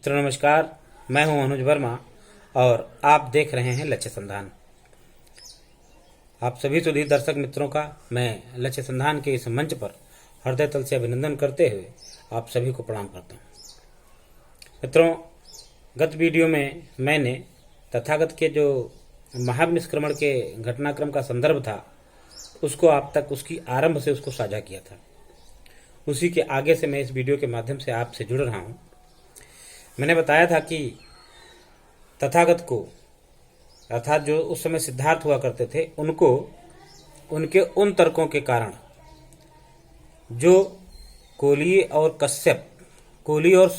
मित्रों नमस्कार, मैं हूं अनुज वर्मा और आप देख रहे हैं लक्ष्य संधान। आप सभी सुधी दर्शक मित्रों का मैं लक्ष्य संधान के इस मंच पर हृदय तल से अभिनंदन करते हुए आप सभी को प्रणाम करता हूं। मित्रों, गत वीडियो में मैंने तथागत के जो महाविनिष्क्रमण के घटनाक्रम का संदर्भ था उसको आप तक उसकी आरंभ से उसको साझा किया था। उसी के आगे से मैं इस वीडियो के माध्यम से आपसे जुड़ रहा हूं। मैंने बताया था कि तथागत को अर्थात जो उस समय सिद्धार्थ हुआ करते थे उनको उनके उन तर्कों के कारण जो कोली और कश्यप, कोली और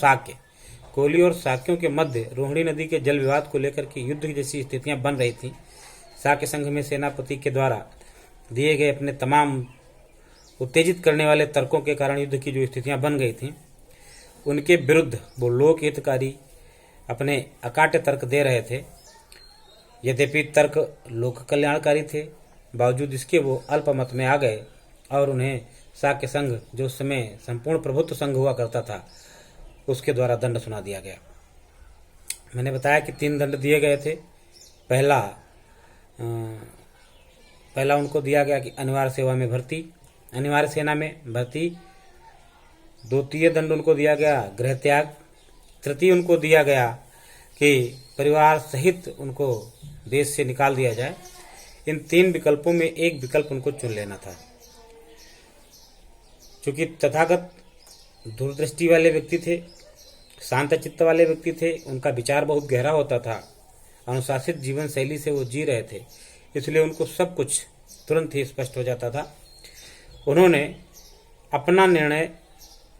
शाक्यों के मध्य रोहिणी नदी के जल विवाद को लेकर के युद्ध की जैसी स्थितियां बन रही थी। शाक्य संघ में सेनापति के द्वारा दिए गए अपने तमाम उत्तेजित करने वाले तर्कों के कारण युद्ध की जो स्थितियां बन गई थी उनके विरुद्ध वो लोक हितकारी अपने अकाट्य तर्क दे रहे थे। यद्यपि तर्क लोक कल्याणकारी थे, बावजूद इसके वो अल्प मत में आ गए और उन्हें शाक्य संघ जो उस समय संपूर्ण प्रभुत्व संघ हुआ करता था उसके द्वारा दंड सुना दिया गया। मैंने बताया कि 3 दंड दिए गए थे। पहला उनको दिया गया कि अनिवार्य सेना में भर्ती। द्वितीय दंड उनको दिया गया गृह त्याग। तृतीय उनको दिया गया कि परिवार सहित उनको देश से निकाल दिया जाए। इन 3 विकल्पों में एक विकल्प उनको चुन लेना था। चूंकि तथागत दूरदृष्टि वाले व्यक्ति थे, शांत चित्त वाले व्यक्ति थे, उनका विचार बहुत गहरा होता था, अनुशासित जीवन शैली से वो जी रहे थे, इसलिए उनको सब कुछ तुरंत ही स्पष्ट हो जाता था। उन्होंने अपना निर्णय,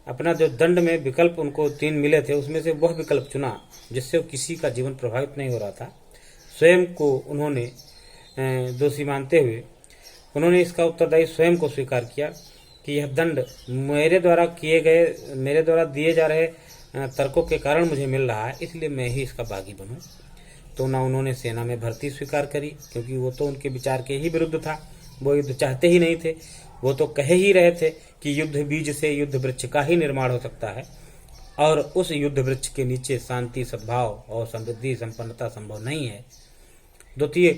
अपना जो दंड में विकल्प उनको 3 मिले थे उसमें से वह विकल्प चुना जिससे किसी का जीवन प्रभावित नहीं हो रहा था। स्वयं को उन्होंने दोषी मानते हुए उन्होंने इसका उत्तरदायी स्वयं को स्वीकार किया कि यह दंड मेरे द्वारा दिए जा रहे तर्कों के कारण मुझे मिल रहा है, इसलिए मैं ही इसका बागी बनूं। तो ना उन्होंने सेना में भर्ती स्वीकार करी, क्योंकि वो तो उनके विचार के ही विरुद्ध था। वो युद्ध चाहते ही नहीं थे। वो तो कह ही रहे थे कि युद्ध बीज से युद्ध वृक्ष का ही निर्माण हो सकता है और उस युद्ध वृक्ष के नीचे शांति, सद्भाव और समृद्धि संपन्नता संभव नहीं है। द्वितीय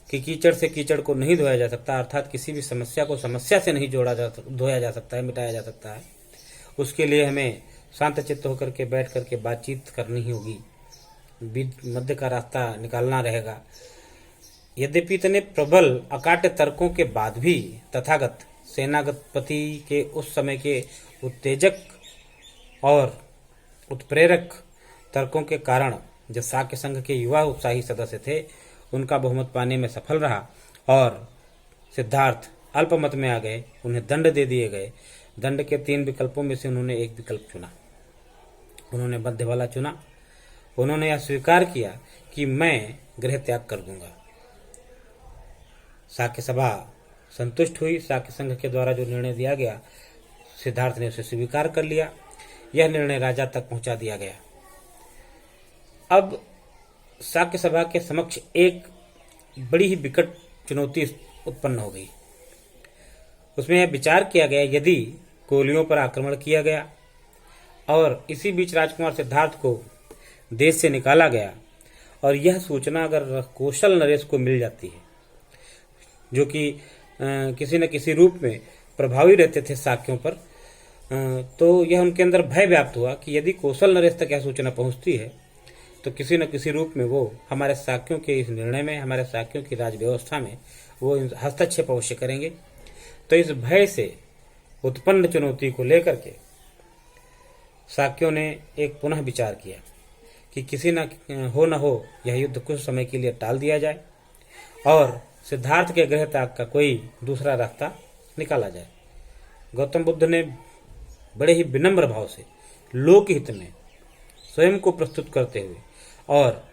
कि कीचड़ से कीचड़ को नहीं धोया जा सकता, अर्थात किसी भी समस्या को समस्या से नहीं धोया जा सकता है, मिटाया जा सकता है। उसके लिए हमें शांत चित्त होकर के बैठ करके बातचीत करनी ही होगी, मध्य का रास्ता निकालना रहेगा। यद्यपि इतने प्रबल अकाट्य तर्कों के बाद भी तथागत सेनापति के उस समय के उत्तेजक और उत्प्रेरक तर्कों के कारण जो शाक्य संघ के युवा उत्साही सदस्य थे उनका बहुमत पाने में सफल रहा और सिद्धार्थ अल्प मत में आ गए। उन्हें दंड दे दिए गए। दंड के 3 विकल्पों में से उन्होंने एक विकल्प चुना, उन्होंने मध्य वाला चुना। उन्होंने यह स्वीकार किया कि मैं गृह त्याग कर दूंगा। शाक्य सभा संतुष्ट हुई। शाक्य संघ के द्वारा जो निर्णय दिया गया सिद्धार्थ ने उसे स्वीकार कर लिया। यह निर्णय राजा तक पहुंचा दिया गया। अब शाक्य सभा के समक्ष एक बड़ी ही विकट चुनौती उत्पन्न हो गई। उसमें यह विचार किया गया, यदि कोलियों पर आक्रमण किया गया और इसी बीच राजकुमार सिद्धार्थ को देश से निकाला गया और यह सूचना अगर कौशल नरेश को मिल जाती है, जो कि किसी न किसी रूप में प्रभावी रहते थे शाक्यों पर, तो यह उनके अंदर भय व्याप्त हुआ कि यदि कौशल नरेश तक यह सूचना पहुंचती है तो किसी न किसी रूप में वो हमारे शाक्यों के इस निर्णय में, हमारे शाक्यों की राज व्यवस्था में वो हस्तक्षेप अवश्य करेंगे। तो इस भय से उत्पन्न चुनौती को लेकर के शाक्यों ने एक पुनः विचार किया कि किसी न हो यह युद्ध कुछ समय के लिए टाल दिया जाए और सिद्धार्थ के गृह त्याग का कोई दूसरा रास्ता निकाला जाए। गौतम बुद्ध ने बड़े ही विनम्र भाव से लोकहित में स्वयं को प्रस्तुत करते हुए और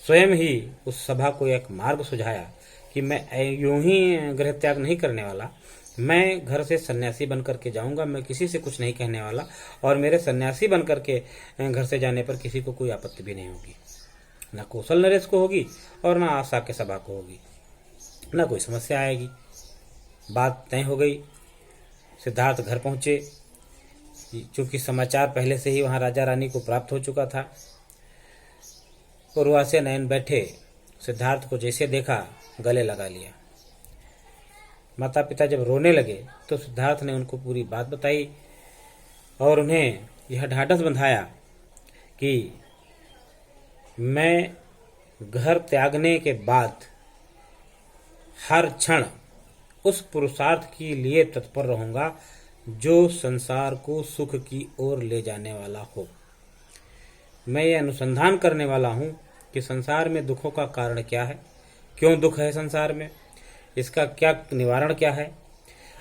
स्वयं ही उस सभा को एक मार्ग सुझाया कि मैं यूं ही गृह त्याग नहीं करने वाला, मैं घर से सन्यासी बनकर के जाऊंगा, मैं किसी से कुछ नहीं कहने वाला और मेरे सन्यासी बनकर के घर से जाने पर किसी को कोई आपत्ति भी नहीं होगी, ना कौशल नरेश को होगी और ना शाक्य सभा को होगी, ना कोई समस्या आएगी। बात तय हो गई। सिद्धार्थ घर पहुंचे। चूंकि समाचार पहले से ही वहां राजा रानी को प्राप्त हो चुका था उर्वासे नयन बैठे सिद्धार्थ को जैसे देखा गले लगा लिया। माता पिता जब रोने लगे तो सिद्धार्थ ने उनको पूरी बात बताई और उन्हें यह ढाढ़स बंधाया कि मैं घर त्यागने के बाद हर क्षण उस पुरुषार्थ के लिए तत्पर रहूंगा जो संसार को सुख की ओर ले जाने वाला हो। मैं ये अनुसंधान करने वाला हूँ कि संसार में दुखों का कारण क्या है, क्यों दुख है संसार में, इसका क्या निवारण क्या है,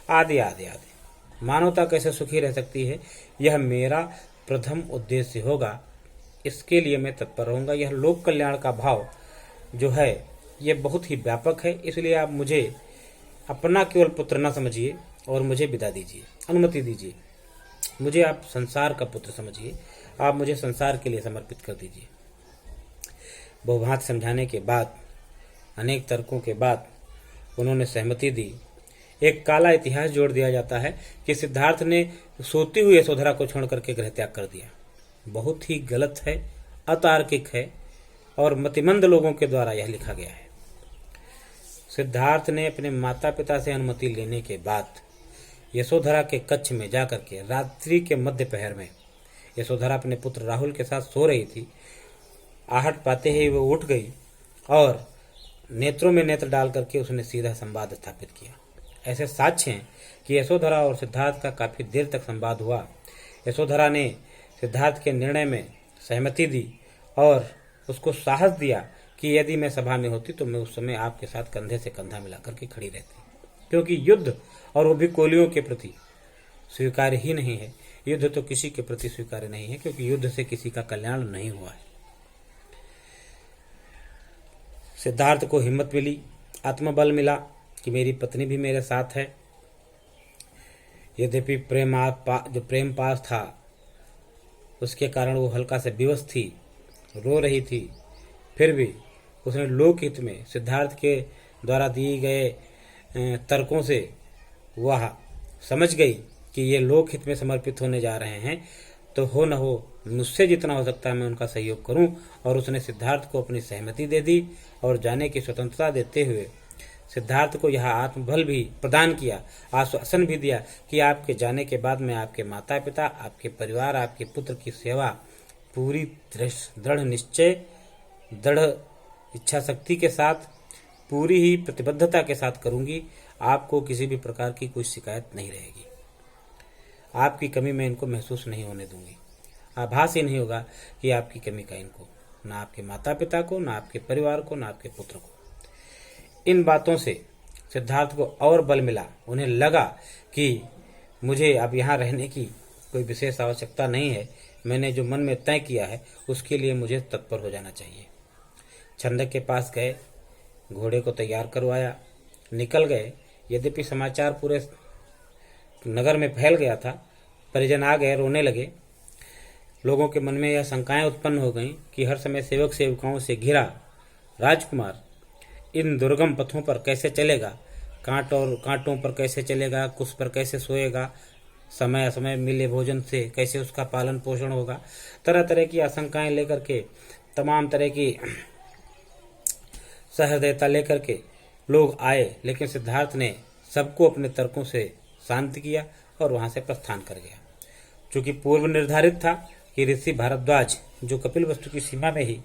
आदि आदि आदि। मानवता कैसे सुखी रह सकती है, यह मेरा प्रथम उद्देश्य होगा। इसके लिए मैं तत्पर रहूंगा। यह लोक कल्याण का भाव जो है ये बहुत ही व्यापक है, इसलिए आप मुझे अपना केवल पुत्र न समझिए और मुझे विदा दीजिए, अनुमति दीजिए। मुझे आप संसार का पुत्र समझिए, आप मुझे संसार के लिए समर्पित कर दीजिए। बहुभांत समझाने के बाद, अनेक तर्कों के बाद उन्होंने सहमति दी। एक काला इतिहास जोड़ दिया जाता है कि सिद्धार्थ ने सोती हुई यशोधरा को छोड़ करके गृह त्याग कर दिया। बहुत ही गलत है, अतार्किक है और मतिमंद लोगों के द्वारा यह लिखा गया है। सिद्धार्थ ने अपने माता पिता से अनुमति लेने के बाद यशोधरा के कक्ष में जाकर के रात्रि के मध्य पहर में, यशोधरा अपने पुत्र राहुल के साथ सो रही थी, आहट पाते ही वो उठ गई और नेत्रों में नेत्र डाल करके उसने सीधा संवाद स्थापित किया। ऐसे साक्ष्य हैं कि यशोधरा और सिद्धार्थ का काफी देर तक संवाद हुआ। यशोधरा ने सिद्धार्थ के निर्णय में सहमति दी और उसको साहस दिया कि यदि मैं सभा में होती तो मैं उस समय आपके साथ कंधे से कंधा मिलाकर के खड़ी रहती, क्योंकि युद्ध और वो भी कोलियों के प्रति स्वीकार्य ही नहीं है। युद्ध तो किसी के प्रति स्वीकार्य नहीं है, क्योंकि युद्ध से किसी का कल्याण नहीं हुआ है। सिद्धार्थ को हिम्मत मिली, आत्मबल मिला कि मेरी पत्नी भी मेरे साथ है। यद्यपि जो प्रेम पास था उसके कारण वो हल्का से विवश थी, रो रही थी, फिर भी उसने लोकहित में सिद्धार्थ के द्वारा दिए गए तर्कों से वह समझ गई कि ये लोकहित में समर्पित होने जा रहे हैं, तो हो न हो मुझसे जितना हो सकता है मैं उनका सहयोग करूं। और उसने सिद्धार्थ को अपनी सहमति दे दी और जाने की स्वतंत्रता देते हुए सिद्धार्थ को यह आत्मबल भी प्रदान किया, आश्वासन भी दिया कि आपके जाने के बाद मैं आपके माता पिता, आपके परिवार, आपके पुत्र की सेवा पूरी दृढ़ निश्चय, दृढ़ इच्छा शक्ति के साथ, पूरी ही प्रतिबद्धता के साथ करूंगी। आपको किसी भी प्रकार की कोई शिकायत नहीं रहेगी। आपकी कमी मैं इनको महसूस नहीं होने दूंगी। आभास ही नहीं होगा कि आपकी कमी का इनको, ना आपके माता पिता को, ना आपके परिवार को, ना आपके पुत्र को। इन बातों से सिद्धार्थ को और बल मिला। उन्हें लगा कि मुझे अब यहाँ रहने की कोई विशेष आवश्यकता नहीं है। मैंने जो मन में तय किया है उसके लिए मुझे तत्पर हो जाना चाहिए। छंदक के पास गए, घोड़े को तैयार करवाया, निकल गए। यद्यपि समाचार पूरे नगर में फैल गया था, परिजन आ गए, रोने लगे। लोगों के मन में यह शंकाएं उत्पन्न हो गईं कि हर समय सेवक सेवकाओं से घिरा राजकुमार इन दुर्गम पथों पर कैसे चलेगा, कांटों पर कैसे चलेगा, कुश पर कैसे सोएगा, समय असमय मिले भोजन से कैसे उसका पालन पोषण होगा। तरह तरह की आशंकाएं लेकर के, तमाम तरह की सहृदयता लेकर के लोग आए, लेकिन सिद्धार्थ ने सबको अपने तर्कों से शांत किया और वहां से प्रस्थान कर गया। चूंकि पूर्व निर्धारित था कि ऋषि भारद्वाज जो कपिल वस्तु की सीमा में ही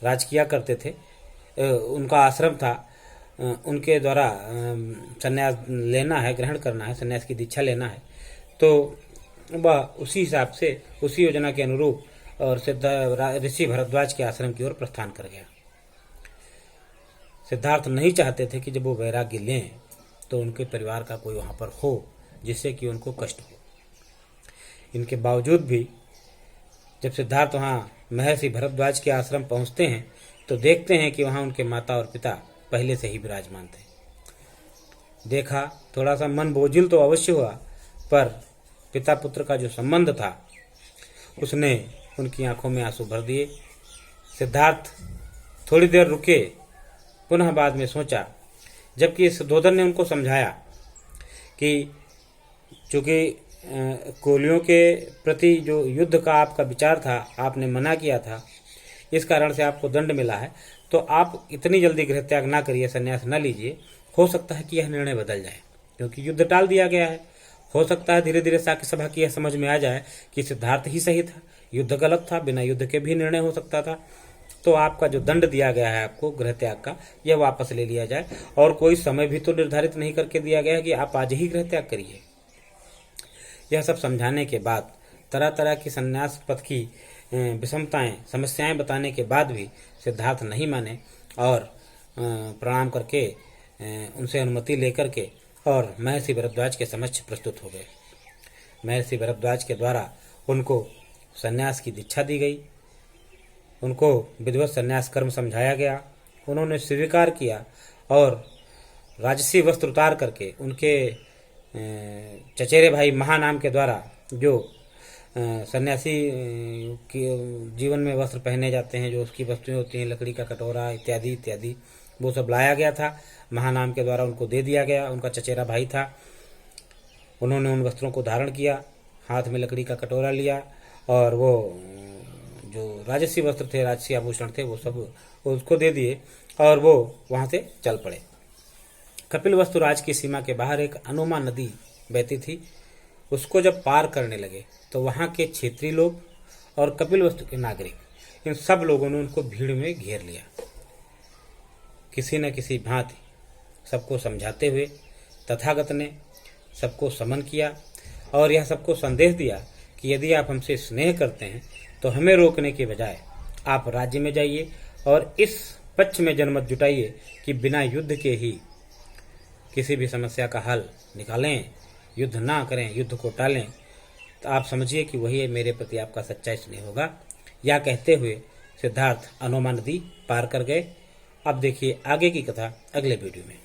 राज किया करते थे, उनका आश्रम था, उनके द्वारा संन्यास लेना है, ग्रहण करना है, संन्यास की दीक्षा लेना है, तो वह उसी हिसाब से, उसी योजना के अनुरूप और ऋषि भारद्वाज के आश्रम की ओर प्रस्थान कर गया। सिद्धार्थ नहीं चाहते थे कि जब वो वैराग्य लें तो उनके परिवार का कोई वहां पर हो जिससे कि उनको कष्ट हो। इनके बावजूद भी जब सिद्धार्थ वहां महर्षि भरद्वाज के आश्रम पहुंचते हैं तो देखते हैं कि वहां उनके माता और पिता पहले से ही विराजमान थे। देखा, थोड़ा सा मन बोझिल तो अवश्य हुआ, पर पिता पुत्र का जो संबंध था उसने उनकी आंखों में आंसू भर दिए। सिद्धार्थ थोड़ी देर रुके, पुनः बाद में सोचा, जबकि सुद्धोधन ने उनको समझाया कि चूंकि कोलियों के प्रति जो युद्ध का आपका विचार था, आपने मना किया था, इस कारण से आपको दंड मिला है, तो आप इतनी जल्दी गृह त्याग ना करिए, संन्यास न लीजिए। हो सकता है कि यह निर्णय बदल जाए, क्योंकि युद्ध टाल दिया गया है। हो सकता है धीरे धीरे साक्य सभा की यह समझ में आ जाए कि सिद्धार्थ ही सही था, युद्ध गलत था, बिना युद्ध के भी निर्णय हो सकता था। तो आपका जो दंड दिया गया है आपको गृह त्याग का, यह वापस ले लिया जाए। और कोई समय भी तो निर्धारित नहीं करके दिया गया है कि आप आज ही गृह त्याग करिए। यह सब समझाने के बाद, तरह तरह की संन्यास पथ की विषमताएं, समस्याएं बताने के बाद भी सिद्धार्थ नहीं माने और प्रणाम करके उनसे अनुमति लेकर के और महर्षि भरद्वाज के समक्ष प्रस्तुत हो गए। महर्षि भरद्वाज के द्वारा उनको संन्यास की दीक्षा दी गई, उनको विधिवत संन्यास कर्म समझाया गया। उन्होंने स्वीकार किया और राजसी वस्त्र उतार करके उनके चचेरे भाई महानाम के द्वारा, जो सन्यासी के जीवन में वस्त्र पहने जाते हैं, जो उसकी वस्तुएं होती हैं, लकड़ी का कटोरा इत्यादि इत्यादि, वो सब लाया गया था। महानाम के द्वारा उनको दे दिया गया। उनका चचेरा भाई था, उन्होंने उन वस्त्रों को धारण किया, हाथ में लकड़ी का कटोरा लिया और वो जो राजसी वस्त्र थे, राजसी आभूषण थे, वो सब उसको दे दिए और वो वहां से चल पड़े। कपिलवस्तु राज की सीमा के बाहर एक अनुमा नदी बहती थी। उसको जब पार करने लगे तो वहां के क्षेत्रीय लोग और कपिलवस्तु के नागरिक, इन सब लोगों ने उनको भीड़ में घेर लिया। किसी न किसी भांति सबको समझाते हुए तथागत ने सबको समन किया और यह सबको संदेश दिया कि यदि आप हमसे स्नेह करते हैं तो हमें रोकने के बजाय आप राज्य में जाइए और इस पक्ष में जनमत जुटाइए कि बिना युद्ध के ही किसी भी समस्या का हल निकालें, युद्ध ना करें, युद्ध को टालें। तो आप समझिए कि वही मेरे प्रति आपका सच्चा स्नेह होगा। यह कहते हुए सिद्धार्थ अनुमा नदी पार कर गए। अब देखिए आगे की कथा अगले वीडियो में।